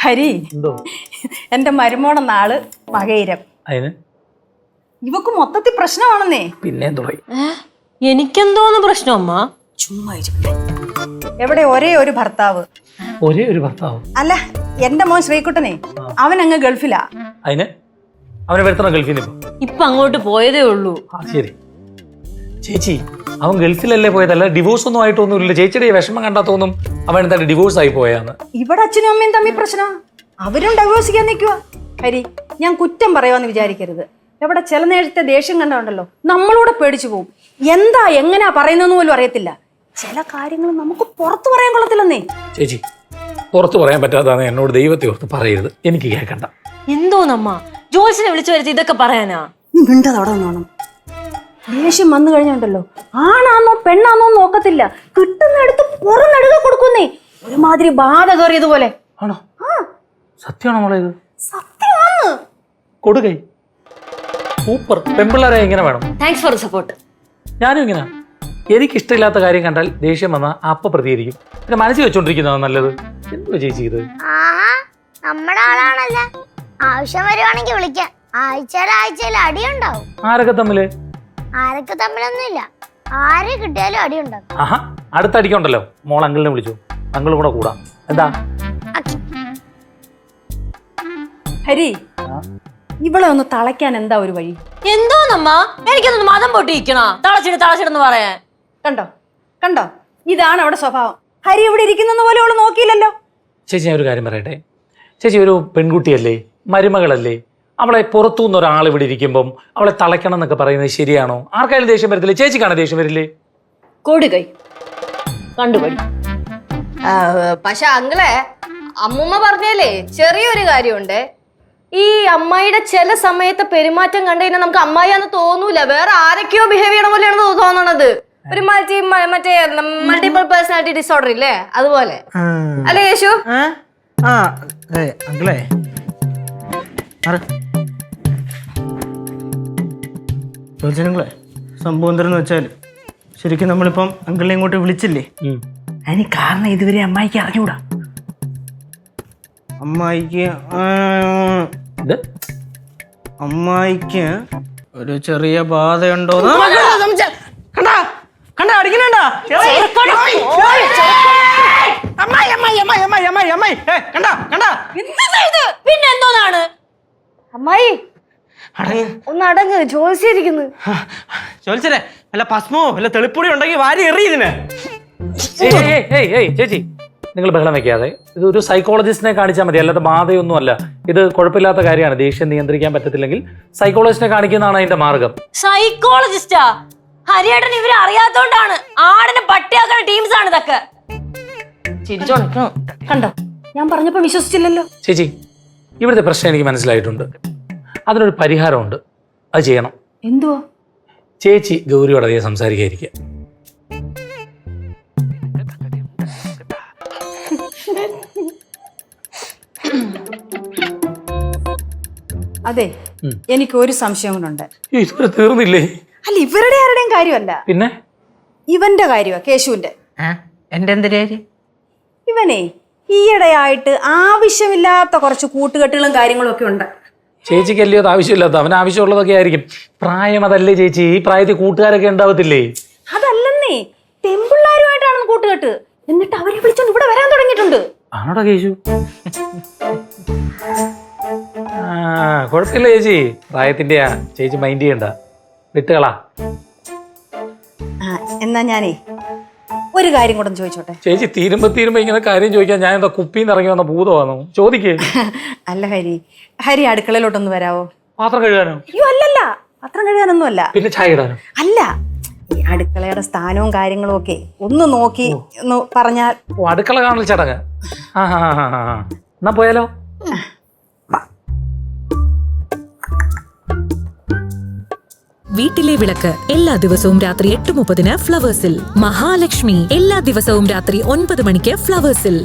ഹരി എന്റെ മരുമോടെ നാള് മകയിരം. ഇവക്ക് മൊത്തത്തിൽ പ്രശ്നമാണെന്നേ. പിന്നെ എനിക്കെന്തോന്ന് പ്രശ്നം അമ്മ? ചുമ്മാ എവിടെ ഒരേ ഒരു ഭർത്താവ്. അല്ല എന്റെ മോൻ ശ്രീകുട്ടനെ അവൻ അങ്ങ് ഗൾഫിലാ. അവനെ വരുത്തണം ഗൾഫിൽ ഇപ്പൊ അങ്ങോട്ട് പോയതേ ഉള്ളൂ. ശരി ചേച്ചി, അവൻ ഗൾഫിലല്ലേ പോയതല്ല, ഡിവോഴ്സ് ഒന്നും ആയിട്ടൊന്നുമില്ല. ചേച്ചിയുടെ വിഷമം കണ്ടാ തോന്നും അവൻ എന്താ ഡിവോഴ്സ് ആയി പോയാന്ന്. ഇവിടെ അച്ഛനും അമ്മയും തമ്മിൽ പ്രശ്നം, അവരും ഡൈവോഴ്സ് ചെയ്യാൻ നിൽക്കുക. ഹരി, ഞാൻ കുറ്റം പറയുവാന്ന് വിചാരിക്കരുത്. ഇവിടെ ചില നേരത്തെ ദേഷ്യം കണ്ടുണ്ടല്ലോ നമ്മളൂടെ പേടിച്ചു പോകും. എന്താ എങ്ങനെയാ പറയുന്നതെന്ന് പോലും അറിയത്തില്ല. ചില കാര്യങ്ങൾ നമുക്ക് പുറത്തു പറയാൻ കൊള്ളത്തില്ലെന്നേ. ചേച്ചി, പുറത്തു പറയാൻ പറ്റാതാണ് എന്നോട് ദൈവത്തെ ഓർത്ത് പറയരുത്, എനിക്ക് കേൾക്കണ്ട. എന്തോന്നമ്മ ജോത്സ്യനെ വിളിച്ചു വരുത്തി ഇതൊക്കെ പറയാനാ? മിണ്ടതവിടെ വേണം. ദേഷ്യം വന്നു കഴിഞ്ഞുണ്ടല്ലോ ആണാന്നോ പെണ്ണാന്നോ നോക്കത്തില്ല, കിട്ടുന്നെടുത്ത് പുറന്നെടുക കൊടുക്കുന്നേ. ഒരുമാതിരി ബാധ കയറിയതുപോലെ. ആണോ? സത്യമാണോ മോളെ ഇത്? സത്യമാണ്. കൊടുകൈ സൂപ്പർ. പെമ്പിള്ളേരെ ഇങ്ങനെ വേണം. Thanks for support. ഞാനും ഇങ്ങനെ, എനിക്കിഷ്ടമില്ലാത്ത കാര്യം കണ്ടാൽ ദേഷ്യം വന്നാൽ അപ്പ പ്രതികരിക്കും. പിന്നെ മനസ്സിൽ വെച്ചോണ്ടിരിക്കുന്നതാണ് നല്ലത്. എന്തോ ചേച്ചി ഇത്? നമ്മുടെ ആളാണല്ലേ, ആവശ്യം വരുവാണെങ്കിൽ വിളിക്കാം. ആഴ്ചയിൽ അടിയുണ്ടാവും. ആരൊക്കെ തമ്മില്? ആരൊക്കെ തമ്മിലൊന്നുമില്ല, ആരെ കിട്ടിയാലും അടിയുണ്ടാവും. ആഹാ, അടുത്ത അടിക്കുണ്ടല്ലോ മോൾ അങ്കിളിനെ വിളിച്ചു, അങ്കിളും കൂടെ കൂടാം. എന്താ ഹരി, ഇവളെ ഒന്ന് തളയ്ക്കാൻ എന്താ ഒരു വഴി? എന്തോന്നമ്മ എനിക്കൊന്ന് മതം പൊട്ടിയിരിക്കണ തളച്ചിട്ടെന്ന് പറയാൻ? കണ്ടോ ഇതാണ് അവിടെ സ്വഭാവം. ഹരി ഇവിടെ ഇരിക്കുന്ന പോലെ അവള് നോക്കിയില്ലല്ലോ. ചേച്ചി, ഞാൻ ഒരു കാര്യം പറയട്ടെ. ചേച്ചി ഒരു പെൺകുട്ടിയല്ലേ, മരുമകളല്ലേ, അവളെ പുറത്തുനിന്ന് ഒരാൾ ഇവിടെ ഇരിക്കുമ്പം അവളെ തളയ്ക്കണം എന്നൊക്കെ പറയുന്നത് ശരിയാണോ? ആർക്കായാലും ദേഷ്യം വരത്തില്ലേ? ചേച്ചിക്കാണ് ദേഷ്യം വരില്ലേ? കൊടുകൈ കണ്ടുപടി. പക്ഷെ അങ്ങളെ അമ്മൂമ്മ പറഞ്ഞല്ലേ ചെറിയൊരു കാര്യമുണ്ട്. ഈ അമ്മായിയുടെ ചില സമയത്തെ പെരുമാറ്റം കണ്ടു കഴിഞ്ഞാൽ നമുക്ക് അമ്മായിയാന്ന് തോന്നൂല, വേറെ ആരൊക്കെയോ ബിഹേവ് ചെയ്യണ പോലെയാണ് തോന്നണത്. ഒരു മറ്റേ മൾട്ടിപ്പിൾ പേഴ്സണാലിറ്റി ഡിസോർഡർ ഇല്ലേ, അതുപോലെ അല്ലേ യേശു? സംഭവം എന്തെന്ന് വെച്ചാൽ ശരിക്കും നമ്മളിപ്പം അങ്കിളിനെ ഇങ്ങോട്ട് വിളിച്ചില്ലേ, അതിന് കാരണം ഇതുവരെ അമ്മായിക്ക് അറിഞ്ഞൂടാ. അമ്മായിക്ക് ഒരു ചെറിയ ബാധയുണ്ടോ കണ്ടാ അടിക്കണ. പിന്നെ എന്തോന്നാണ്? അമ്മായി ഒന്ന് അടങ്ങ്, ജോലിച്ചിരിക്കുന്നു. ചോദിച്ചേ അല്ല ഭസ്മോ അല്ല തെളിപ്പൊടി ഉണ്ടെങ്കിൽ വാരി എറിയതിന്. ചേച്ചി, നിങ്ങൾ ബഹളം വെക്കാതെ. ഇതൊരു സൈക്കോളജിസ്റ്റിനെ കാണിച്ചാൽ മതി, അല്ലാതെ ബാധയൊന്നും അല്ല. ഇത് കുഴപ്പമില്ലാത്ത കാര്യമാണ്. ദേഷ്യം നിയന്ത്രിക്കാൻ പറ്റത്തില്ലെങ്കിൽ സൈക്കോളജിസ്റ്റിനെ കാണിക്കുന്നതാണ് അതിന്റെ മാർഗം. സൈക്കോളജിസ്റ്റാ? ഹരിയേട്ടൻ ഇവരെ അറിയാത്തോണ്ടാണ്. ആടിനെ പട്ടിയാക്കുന്ന ടീംസ് ആണ് ഇതൊക്കെ. കണ്ടോ, ഞാൻ പറഞ്ഞപ്പോ വിശ്വസിച്ചില്ലല്ലോ. ചേച്ചി, ഇവിടുത്തെ പ്രശ്നം എനിക്ക് മനസ്സിലായിട്ടുണ്ട്. അതിനൊരു പരിഹാരമുണ്ട്, അത് ചെയ്യണം. എന്തുവാ? ചേച്ചി ഗൗരിയോട് അധികം സംസാരിക്കാതിരിക്കുക. അതെ, എനിക്ക് ഒരു സംശയം കൊണ്ടുണ്ട്. ഇതുവരെ തീർന്നില്ലേ? അല്ല, ഇവരുടെ ആരുടെയും കാര്യമല്ല, പിന്നെ ഇവന്റെ കാര്യമാ, കേശുവിന്റെ. എന്റെ എന്തൊരു കാര്യം? ഇവനെ ഈയിടെയായിട്ട് ആവശ്യമില്ലാത്ത കുറച്ച് കൂട്ടുകെട്ടുകളും കാര്യങ്ങളും ഒക്കെ ഉണ്ട്. ചേച്ചിക്ക് അല്ലയോ അത് ആവശ്യമില്ലാത്ത? അവന് ആവശ്യമുള്ളതൊക്കെ ആയിരിക്കും. പ്രായം അതല്ലേ ചേച്ചി, ഈ പ്രായത്തിൽ കൂട്ടുകാരൊക്കെ ഉണ്ടാവത്തില്ലേ? അതല്ലെന്നേ, പെമ്പിള്ളാരുമായിട്ടാണ് കൂട്ടുകെട്ട്. എന്നിട്ട് അവരെ വിളിച്ചോണ്ട് ഇവിടെ വരാൻ തുടങ്ങിയിട്ടുണ്ട്. ആണോടാ കേശു? കുഴപ്പമില്ല ചേച്ചി, പ്രായത്തിന്റെയാ, ചേച്ചി മൈൻഡ് ചെയ്യണ്ട, വിട്ടുകളാ. എന്നാ ഞാനേ ഒരു കാര്യം കൂടെ ചോദിച്ചോട്ടെ? ചേച്ചി തീരുമ്പോ ഇങ്ങനെ കാര്യം ചോദിക്കാൻ ഞാൻ എന്താ കുപ്പിന്ന് ഇറങ്ങി വന്ന ഭൂതമാണോ? ചോദിക്കേ. അല്ല ഹരി അടുക്കളയിലോട്ടൊന്ന് വരാവോ? പാത്രം കഴുകാനോ? അയ്യോ അല്ലല്ല, പാത്രം കഴുകാനൊന്നും അല്ല. പിന്നെ ചായ ഇടാനോ? അല്ല, ഈ അടുക്കളയുടെ സ്ഥാനവും കാര്യങ്ങളും ഒക്കെ ഒന്ന് നോക്കി ഒന്ന് പറഞ്ഞാൽ. അടുക്കള കാണൽ ചടങ്ങ്. എന്നാ പോയാലോ? വീട്ടിലെ വിളക്ക് എല്ലാ ദിവസവും രാത്രി 8:30 ഫ്ലവേഴ്സിൽ. മഹാലക്ഷ്മി എല്ലാ ദിവസവും രാത്രി 9 മണിക്ക് ഫ്ലവേഴ്സിൽ.